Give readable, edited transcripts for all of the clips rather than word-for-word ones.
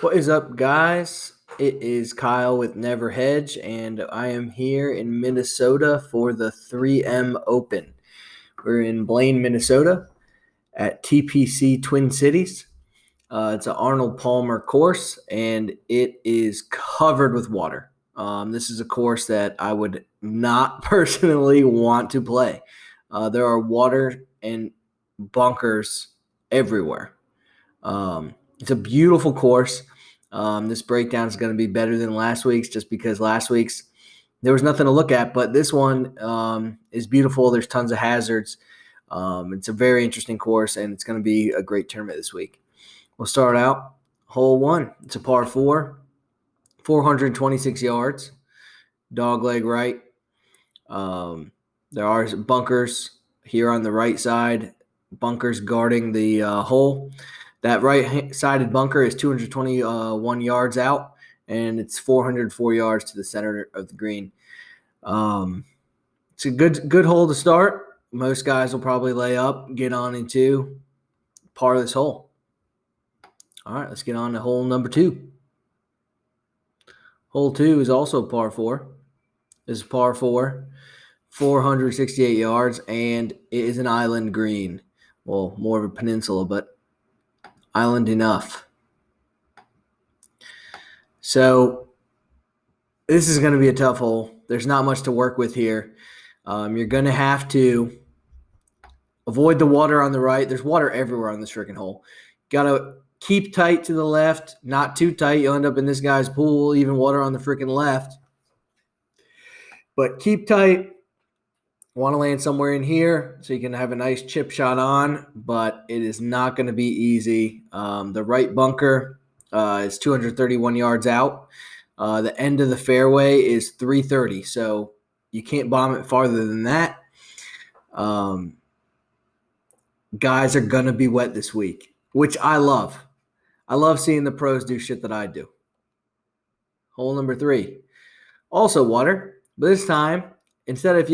What is up, guys? It is Kyle with Never Hedge, and I am here in Minnesota for the 3M Open. We're in Blaine, Minnesota at TPC Twin Cities. It's an Arnold Palmer course, and it is covered with water. This is a course that I would not personally want to play. There are water and bunkers everywhere. It's a beautiful course. This breakdown is going to be better than last week's just because last week's there was nothing to look at, but this one is beautiful. There's tons of hazards. It's a very interesting course, and it's going to be a great tournament this week. We'll start out hole one. It's a par four, 426 yards, dog leg right. There are bunkers here on the right side, bunkers guarding the hole. That right-sided bunker is 221 yards out, and it's 404 yards to the center of the green. It's a good hole to start. Most guys will probably lay up, get on into par this hole. All right, let's get on to hole number two. Hole two is also par four. This is par four, 468 yards, and it is an island green. Well, more of a peninsula, but island enough. So this is going to be a tough hole. There's not much to work with here. You're going to have to avoid the water on the right. There's water everywhere on this freaking hole. Got to keep tight to the left, not too tight. You'll end up in this guy's pool, even water on the freaking left. But keep tight. Want to land somewhere in here so you can have a nice chip shot on, but it is not going to be easy. The right bunker is 231 yards out. The end of the fairway is 330, so you can't bomb it farther than that. Guys are going to be wet this week, which I love. I love seeing the pros do shit that I do. Hole number three, also water, but this time, instead of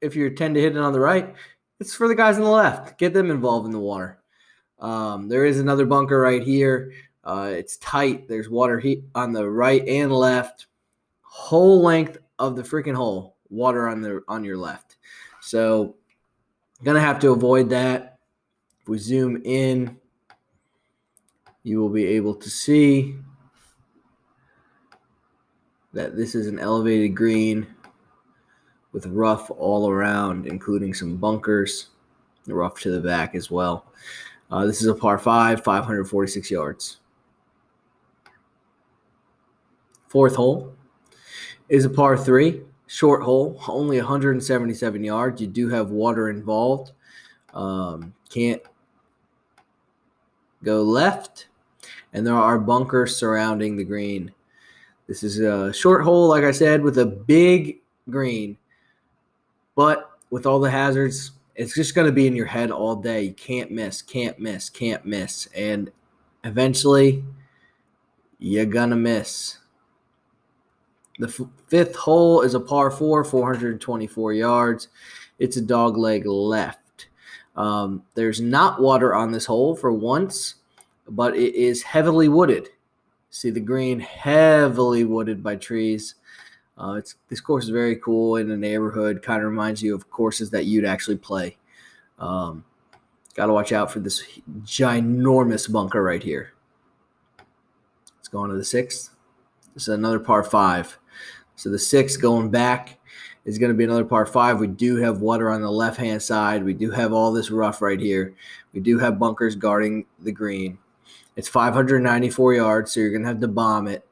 if you tend to hit it on the right, it's for the guys on the left. Get them involved in the water. There is another bunker right here. It's tight. There's water on the right and left. Whole length of the freaking hole, water on your left. So gonna have to avoid that. If we zoom in, you will be able to see that this is an elevated green with rough all around, including some bunkers, the rough to the back as well. This is a par 5, 546 yards. Fourth hole is a par 3, short hole, only 177 yards. You do have water involved. Can't go left, and there are bunkers surrounding the green. This is a short hole, like I said, with a big green. But with all the hazards, it's just going to be in your head all day. You can't miss, can't miss, can't miss. And eventually, you're going to miss. The fifth hole is a par 4, 424 yards. It's a dog leg left. There's not water on this hole for once, but it is heavily wooded. See the green, heavily wooded by trees. This course is very cool in the neighborhood. Kind of reminds you of courses that you'd actually play. Got to watch out for this ginormous bunker right here. Let's go on to the sixth. This is another par 5. So the sixth going back is going to be another par 5. We do have water on the left-hand side. We do have all this rough right here. We do have bunkers guarding the green. It's 594 yards, so you're going to have to bomb it.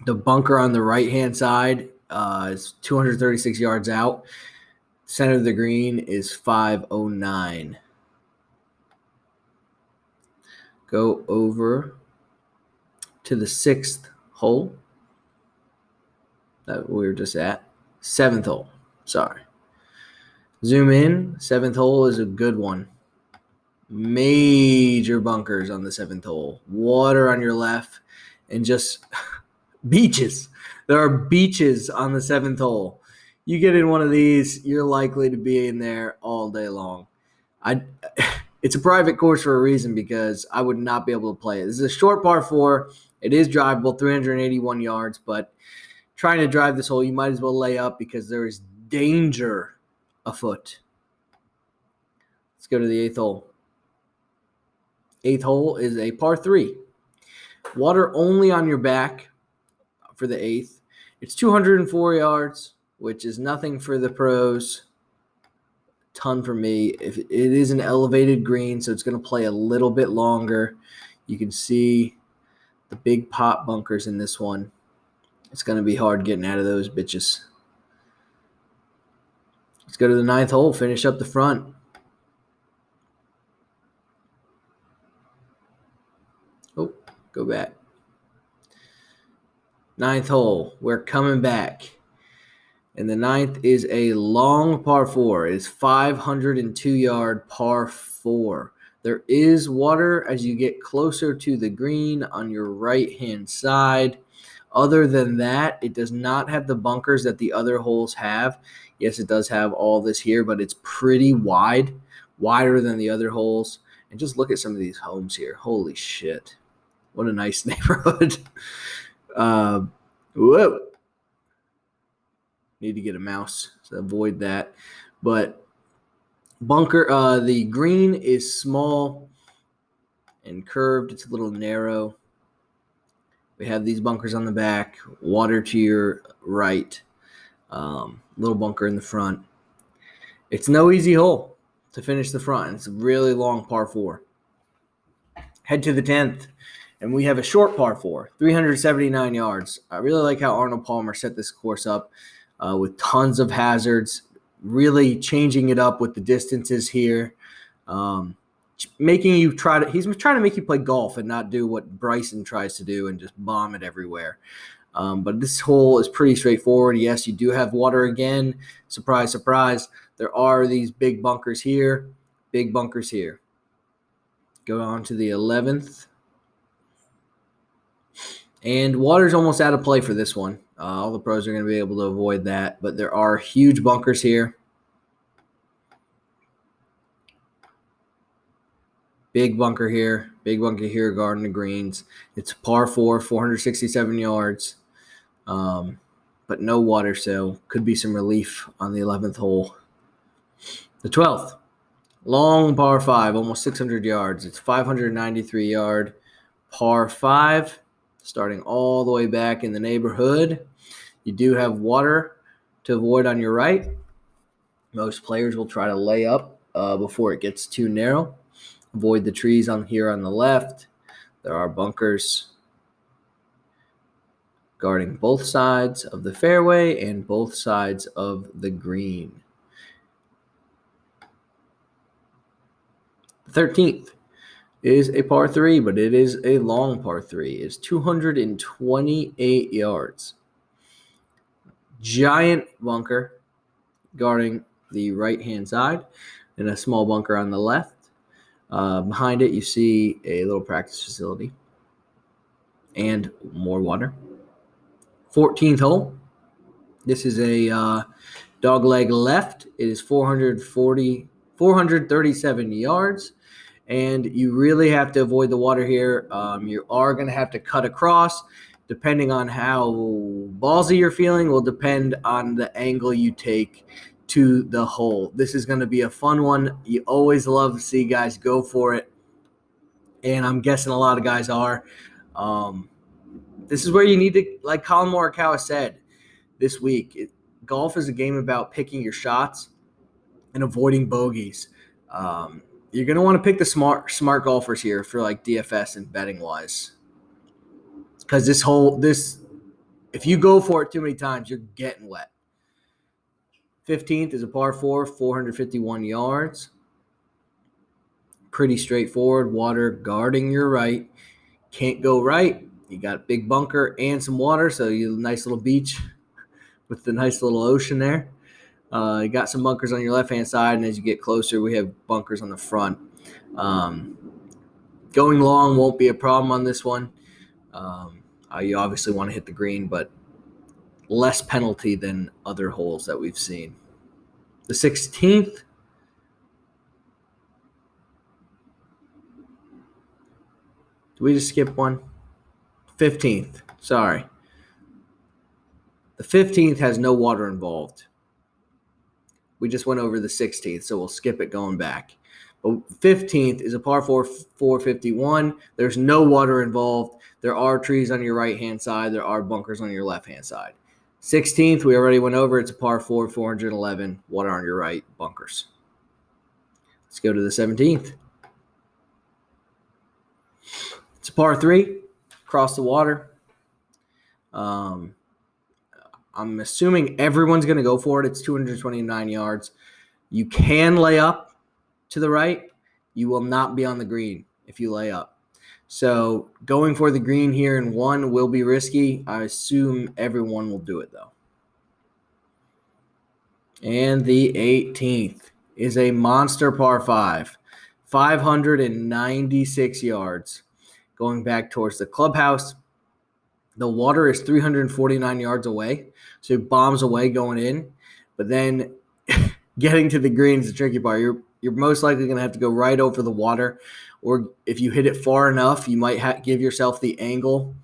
The bunker on the right-hand side is 236 yards out. Center of the green is 509. Go over to the sixth hole that we were just at. Seventh hole. Sorry. Zoom in. Seventh hole is a good one. Major bunkers on the seventh hole. Water on your left and just beaches. There are beaches on the seventh hole. You get in one of these, you're likely to be in there all day long. It's a private course for a reason because I would not be able to play it. This is a short par 4. It is drivable, 381 yards, but trying to drive this hole, you might as well lay up because there is danger afoot. Let's go to the 8th hole. 8th hole is a par 3. Water only on your back for the 8th. It's 204 yards, which is nothing for the pros. Ton for me. If it is an elevated green, so it's going to play a little bit longer. You can see the big pot bunkers in this one. It's going to be hard getting out of those bitches. Let's go to the 9th hole, finish up the front. Oh, go back. 9th hole, we're coming back. And the 9th is a long par 4. It is 502-yard par 4. There is water as you get closer to the green on your right-hand side. Other than that, it does not have the bunkers that the other holes have. Yes, it does have all this here, but it's pretty wide, wider than the other holes. And just look at some of these homes here. Holy shit. What a nice neighborhood. Whoa. Need to get a mouse to avoid that. But the green is small and curved. It's a little narrow. We have these bunkers on the back, water to your right, little bunker in the front. It's no easy hole to finish the front. It's a really long par 4. Head to the 10th, and we have a short par 4, 379 yards. I really like how Arnold Palmer set this course up with tons of hazards, really changing it up with the distances here. He's trying to make you play golf and not do what Bryson tries to do and just bomb it everywhere. But this hole is pretty straightforward. Yes, you do have water again. Surprise, surprise. There are these big bunkers here, big bunkers here. Go on to the 11th. And water's almost out of play for this one. All the pros are going to be able to avoid that, but there are huge bunkers here. Big bunker here guarding the greens. It's par 4, 467 yards, but no water, so could be some relief on the 11th hole. The 12th, long par 5, almost 600 yards. It's 593-yard par 5, starting all the way back in the neighborhood. You do have water to avoid on your right. Most players will try to lay up before it gets too narrow. Avoid the trees on the left. There are bunkers guarding both sides of the fairway and both sides of the green. The 13th is a par 3, but it is a long par 3. It's 228 yards. Giant bunker guarding the right-hand side and a small bunker on the left. Behind it, you see a little practice facility and more water. 14th hole. This is a dog leg left. It is 437 yards, and you really have to avoid the water here. You are going to have to cut across. Depending on how ballsy you're feeling will depend on the angle you take to the hole. This is going to be a fun one. You always love to see guys go for it, and I'm guessing a lot of guys are. This is where you need to, like Colin Morikawa said this week, golf is a game about picking your shots and avoiding bogeys. You're going to want to pick the smart golfers here for like DFS and betting wise. Because if you go for it too many times, you're getting wet. 15th is a par 4, 451 yards. Pretty straightforward. Water guarding your right. Can't go right. You got a big bunker and some water, so you have a nice little beach with the nice little ocean there. You got some bunkers on your left-hand side, and as you get closer, we have bunkers on the front. Going long won't be a problem on this one. You obviously want to hit the green, but less penalty than other holes that we've seen. The 16th Did we just skip one? 15th. Sorry. The 15th has no water involved. We just went over the 16th, so we'll skip it going back. But 15th is a par 4, 451. There's no water involved. There are trees on your right-hand side. There are bunkers on your left-hand side. 16th, we already went over. It's a par 4, 411. Water on your right, bunkers. Let's go to the 17th. It's a par 3, across the water. I'm assuming everyone's going to go for it. It's 229 yards. You can lay up to the right. You will not be on the green if you lay up. So going for the green here in 1 will be risky. I assume everyone will do it, though. And the 18th is a monster par 5, 596 yards. Going back towards the clubhouse. The water is 349 yards away, so it bombs away going in. But then getting to the green is the tricky part. You're most likely going to have to go right over the water, or if you hit it far enough, you might give yourself the angle.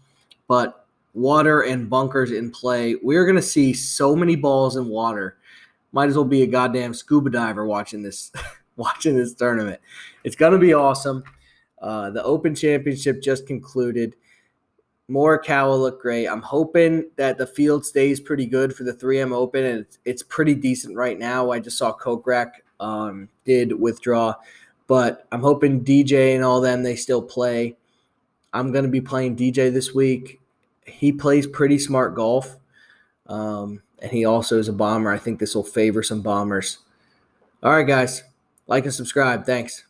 But water and bunkers in play, we're going to see so many balls in water. Might as well be a goddamn scuba diver watching this tournament. It's going to be awesome. The Open Championship just concluded. Morikawa looked great. I'm hoping that the field stays pretty good for the 3M Open, and it's pretty decent right now. I just saw Kokrak did withdraw, but I'm hoping DJ and all them, they still play. I'm going to be playing DJ this week. He plays pretty smart golf, and he also is a bomber. I think this will favor some bombers. All right, guys. Like and subscribe. Thanks.